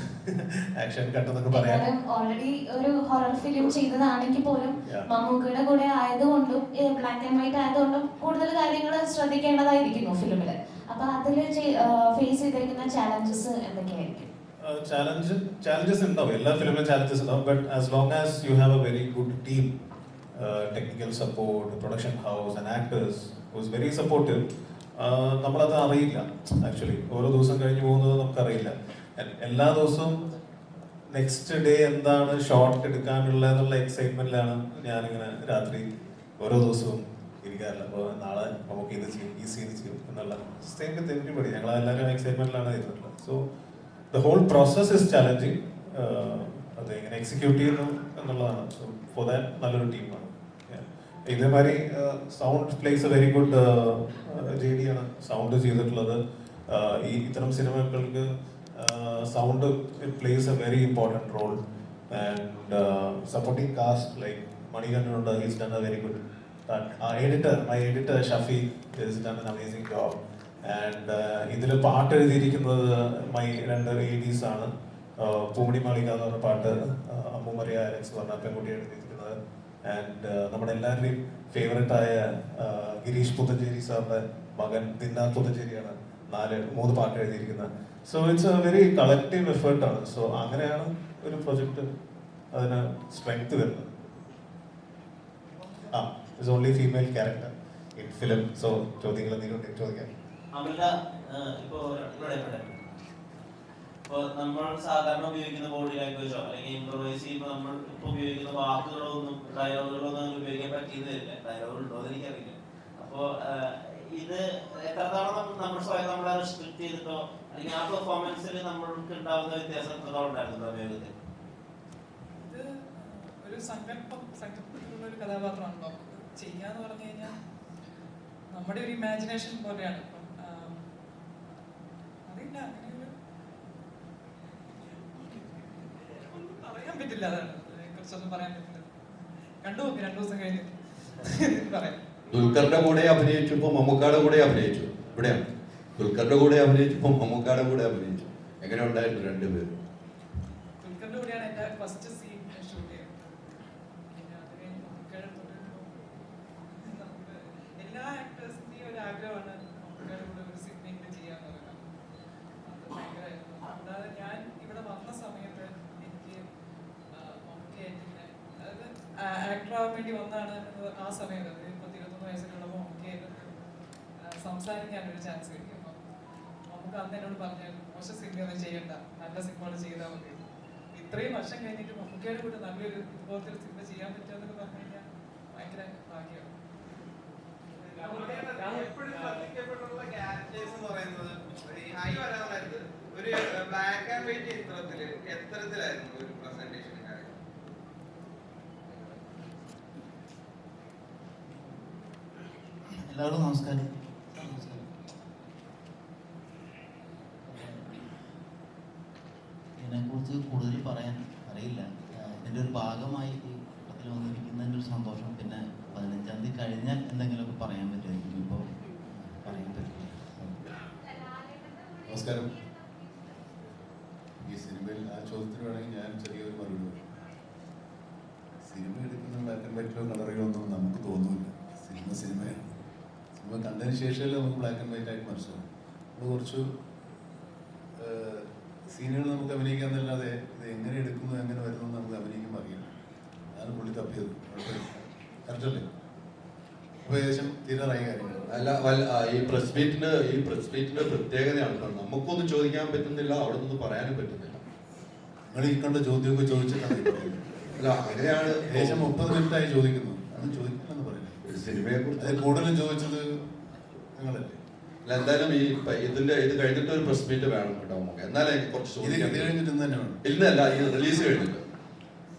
ആക്ഷൻ കട്ടെന്നൊക്കെ പറയാൻ. ഓൾറെഡി ഒരു ഹൊറർ ഫിലിം ചെയ്തതാണെങ്കിൽ പോലും മമ്മൂക്കയുടെ കൂടെ ആയതുകൊണ്ടും ബ്ലാക്ക് ആൻഡ് വൈറ്റ് ആയതുകൊണ്ടും കൂടുതൽ കാര്യങ്ങൾ ശ്രദ്ധിക്കേണ്ടതായിരിക്കുന്നു ഫിലിമില്. അപ്പൊ അതിൽ ഫേസ് ചെയ്തിരിക്കുന്ന ചാലഞ്ചസ് എന്തൊക്കെയായിരിക്കും? ചാലഞ്ചസ് ഉണ്ടാവും, എല്ലാ ഫിലിമിലും ചാലഞ്ചസ് ഉണ്ടാവും. But as long as you have a very good team, technical support, production house and actors was very supportive. നമ്മളത് അറിയില്ല ആക്ച്വലി. ഓരോ ദിവസം കഴിഞ്ഞ് പോകുന്നത് നമുക്കറിയില്ല. എല്ലാ ദിവസവും നെക്സ്റ്റ് ഡേ എന്താണ് ഷോട്ട് എടുക്കാനുള്ള എന്നുള്ള എക്സൈറ്റ്മെന്റിലാണ് ഞാനിങ്ങനെ രാത്രി ഓരോ ദിവസവും ഇരിക്കാറില്ല. അപ്പോൾ നാളെ നമുക്ക് ഇത് ചെയ്യും, ഈ സീൻ ചെയ്യും എന്നുള്ള സെയിം വിത്ത് എവരിബഡി. ഞങ്ങളെല്ലാവരും എക്സൈറ്റ്മെന്റിലാണ് ഇരുന്നിട്ടുള്ളത്. So the whole process is challenging. അത് എങ്ങനെ എക്സിക്യൂട്ട് ചെയ്യുന്നു എന്നുള്ളതാണ്. സോ ഫോർ ദാറ്റ് നല്ലൊരു ടീമാണ്. ഇതേമാതിരി sound plays a very good ജെഡിയാണ് സൗണ്ട് ചെയ്തിട്ടുള്ളത്. ഈ ഇത്തരം സിനിമകൾക്ക് sound it plays a very important role. And supporting cast like മണികണ്ഠനുണ്ട്, he's done a very good. My editor Shafi he's done an amazing job. And ഇതിൽ പാട്ട് എഴുതിയിരിക്കുന്നത് മൈ 2 ADs ആണ്. പൂമണി മാളിക എന്ന് പറഞ്ഞ പാട്ട് അമ്മു മറിയ അലക്സ് പറഞ്ഞ പെൺകുട്ടി എഴുതിയിരിക്കുന്നത്. ആൻഡ് നമ്മുടെ എല്ലാവരുടെയും ഫേവറേറ്റ് ആയ ഗിരീഷ് പുത്തഞ്ചേരി സാറിന്റെ മകൻ ദിന്നാഥ് പുത്തഞ്ചേരിയാണ് 3 പാട്ട് എഴുതിയിരിക്കുന്നത്. So it's a very collective എഫേർട്ടാണ്. സോ അങ്ങനെയാണ് ഒരു പ്രൊജക്ട് അതിന് സ്ട്രെങ്ത് വരുന്നത്. It's only female character in film. So ചോദ്യങ്ങൾ എന്തെങ്കിലും ചോദിക്കാം. ഇപ്പോൾ നമ്മൾ സാധാരണ ഉപയോഗിക്കുന്ന ബോഡി ലാംഗ്വേജോ അല്ലെങ്കിൽ ഇംപ്രവൈസ് ചെയ്യുമ്പോൾ നമ്മൾ ഇപ്പോൾ ഉപയോഗിക്കുന്ന വാക്കുകളോ ഒന്നും ഡയലോഗുകളോ ഒന്നും ഉപയോഗിക്കാൻ പറ്റിയെന്ന് വരില്ല. ഡയലോഗ് ഉണ്ടോ എന്ന് എനിക്കറിയില്ല. അപ്പോൾ ഇത് എത്രത്തോളം നമ്മൾ സ്വയം നമ്മളെ റെസ്ട്രിക്ട് ചെയ്തിട്ടോ അല്ലെങ്കിൽ ആ പെർഫോമൻസിൽ നമ്മൾക്ക് ഉണ്ടാകുന്ന വ്യത്യാസം എത്രത്തോളം ഉണ്ടായിരുന്നു പ്രമേയത്തിൽ? ഇത് ഒരു സങ്കല്പത്തിലുള്ള ഒരു കഥാപാത്രമാണല്ലോ. ചെയ്യാന്ന് പറഞ്ഞു കഴിഞ്ഞാൽ നമ്മുടെ ഒരു ഇമാജിനേഷൻ പോലെയാണ്. അറിയില്ല, പറയാൻ പറ്റില്ല. അതാണ് കുറിച്ചൊന്നും പറയാൻ പറ്റില്ല. കണ്ടു നോക്കി 2 ദിവസം കഴിഞ്ഞ് പറയാം. ദുൽഖറിന്റെ കൂടെ അഭിനയിച്ചപ്പോ മമ്മൂക്കയുടെ കൂടെ അഭിനയിച്ചു. ഇവിടെയാണ് ദുൽഖറിന്റെ കൂടെ അഭിനയിച്ചപ്പോ മമ്മൂക്കയുടെ കൂടെ അഭിനയിച്ചു. എങ്ങനെ ഉണ്ടായിരുന്നു രണ്ടുപേരും? ദുൽഖറിന്റെ കൂടെയാണ് എന്റെ ഫസ്റ്റ് സീൻ ഷൂട്ട് ചെയ്തത്. എല്ലാ ആക്ടേഴ്സിന്റെയും ഒരു ആഗ്രഹമാണ് മമ്മൂക്കയുടെ കൂടെ ഒരു സിനിമ ചെയ്യാന്ന് പറയുന്നത്. അത് ഭയങ്കരമായിരുന്നു. അല്ലാതെ ഞാൻ ഇവിടെ വന്ന സമയത്ത് എനിക്ക് മമ്മൂക്കയായിട്ടിങ്ങനെ, അതായത് ആക്ടർ ആവാൻ വേണ്ടി വന്നാണ് ആ സമയത്ത്. അത് 21 വയസ്സിലുള്ളപ്പോൾ മമ്മൂക്കയായിട്ട് സംസാരിക്കാൻ ഒരു ചാൻസ് കിട്ടി. അപ്പം നമുക്ക് അന്ന് എന്നോട് പറഞ്ഞു, മോശം സിനിമയൊന്നും ചെയ്യണ്ട, നല്ല സിനിമകൾ ചെയ്താൽ മതി. ഇത്രയും വർഷം കഴിഞ്ഞിട്ട് മമ്മൂക്കയുടെ കൂടെ നല്ലൊരു ഇതുപോലത്തെ ഒരു സിനിമ ചെയ്യാൻ പറ്റുമെന്നൊക്കെ പറഞ്ഞു കഴിഞ്ഞാൽ ഭയങ്കര ഭാഗ്യമാണ്. ഒരു ബ്ലാക്ക് ആൻഡ് വൈറ്റ് ചിത്രത്തില് എത്തരത്തിലായിരുന്നു ഒരു പ്രസന്റേഷൻ? എല്ലാവർക്കും നമസ്കാരം. ഇതിനെക്കുറിച്ച് കൂടുതൽ പറയാൻ അറിയില്ല. ഇതിൻ്റെ ഒരു ഭാഗമായി ഈ കൂട്ടത്തിൽ വന്നിരിക്കുന്നതിൻ്റെ ഒരു സന്തോഷം. പിന്നെ 15-ാം തീയതി കഴിഞ്ഞാൽ എന്തെങ്കിലുമൊക്കെ പറയാൻ പറ്റുമായിരിക്കും. ഇപ്പോൾ പറയാൻ പറ്റില്ല. നമസ്കാരം. ഈ സിനിമയിൽ ആ ചോദ്യത്തിന് വേണമെങ്കിൽ ഞാൻ ചെറിയൊരു മറുപടി പറയും. സിനിമ എടുക്കുന്ന ബ്ലാക്ക് ആൻഡ് വൈറ്റിലോ കളറിലോ ഒന്നും നമുക്ക് തോന്നുന്നില്ല. സിനിമയാണ്. സിനിമ കണ്ടതിന് ശേഷമല്ലേ നമുക്ക് ബ്ലാക്ക് ആൻഡ് വൈറ്റ് ആയിട്ട് മനസ്സിലാവും. അപ്പോൾ കുറച്ച് സീനുകൾ നമുക്ക് അഭിനയിക്കാന്നല്ലാതെ ഇത് എങ്ങനെ എടുക്കുന്നു എങ്ങനെ വരുന്നു എന്ന് നമുക്ക് അഭിനയിക്കുമ്പോൾ അറിയാം. അതാണ് പുള്ളി തപ്പിയത്. കറക്റ്റല്ലേ? അപ്പോൾ ഏകദേശം തീരാറായ കാര്യങ്ങൾ. ഈ പ്രസ് മീറ്റിന്റെ പ്രത്യേകതയാണ് കേട്ടോ. നമുക്കൊന്നും ചോദിക്കാൻ പറ്റുന്നില്ല, അവിടെ നിന്ന് പറയാനും പറ്റുന്നില്ല. നിങ്ങൾ ഈ കണ്ട ചോദ്യമൊക്കെ ചോദിച്ചിട്ടാണ് അല്ല, അങ്ങനെയാണ്. ഏകദേശം 30 മിനിറ്റായി ചോദിക്കുന്നു. അതൊന്നും ചോദിക്കില്ലെന്ന് പറയുന്നത്. സിനിമയെ കുറിച്ച് അത് കൂടുതലും ചോദിച്ചത് നിങ്ങളല്ലേ? അല്ല, എന്തായാലും ഇത് കഴിഞ്ഞിട്ട് ഒരു പ്രസ് മീറ്റ് വേണം കേട്ടോ നമുക്ക്. എന്നാലേ കുറച്ച് ഇത് കഴിഞ്ഞിട്ട് ഇന്ന് തന്നെ വേണം. ഇന്നല്ല, ഈ റിലീസ് കഴിഞ്ഞിട്ട്.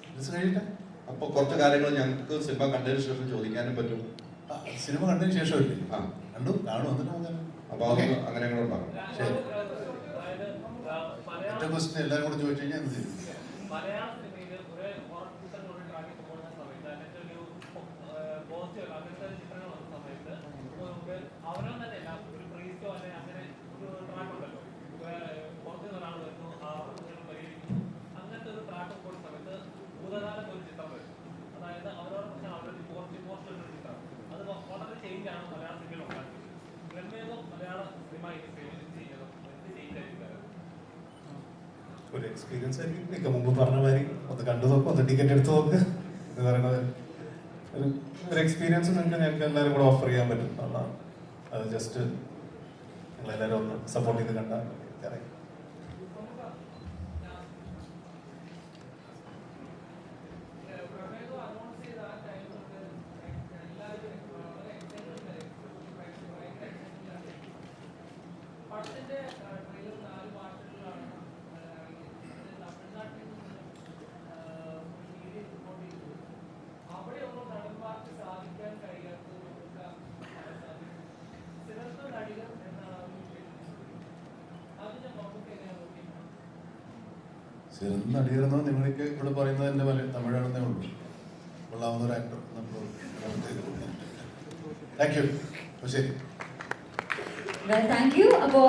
റിലീസ് കഴിഞ്ഞിട്ട് അപ്പൊ കുറച്ച് കാര്യങ്ങൾ ഞങ്ങൾക്ക് സിനിമ കണ്ടതിന് ശേഷം ചോദിക്കാനും പറ്റും. സിനിമ കണ്ടതിന് ശേഷമല്ലേ? ആ, കാണും എന്നിട്ട് നോക്കാം. അപ്പൊ അങ്ങനെ കൂടെ ഉണ്ടാകും. ശരി. ഒറ്റ ക്വസ്റ്റ്യൻ എല്ലാവരും കൂടെ ചോദിച്ചു കഴിഞ്ഞാൽ എന്ത് ചെയ്യും? ഒരു എക്സ്പീരിയൻസ് ആയിരിക്കും. മുമ്പ് പറഞ്ഞ മാതിരി ഒന്ന് കണ്ടു നോക്കും, ഒന്ന് ടിക്കറ്റ് എടുത്ത് നോക്ക് എന്ന് പറയുന്നത് ഒരു എക്സ്പീരിയൻസ് ഞങ്ങൾക്ക് എല്ലാവരും കൂടെ ഓഫർ ചെയ്യാൻ പറ്റും എന്നാണ്. അത് ജസ്റ്റ് നിങ്ങളെല്ലാവരും ഒന്ന് സപ്പോർട്ട് ചെയ്ത് കണ്ടാൽ അറിയാം. സിറന്ന് നടികരെന്നോ നിങ്ങളൊക്കെ ഇവിടെ പറയുന്നത് എൻ്റെ തമിഴാണെന്നേ ഉള്ളൂ. കൊള്ളാവുന്ന ഒരു ആക്ടർ. Thank you. ശരി. Thank you. അപ്പോൾ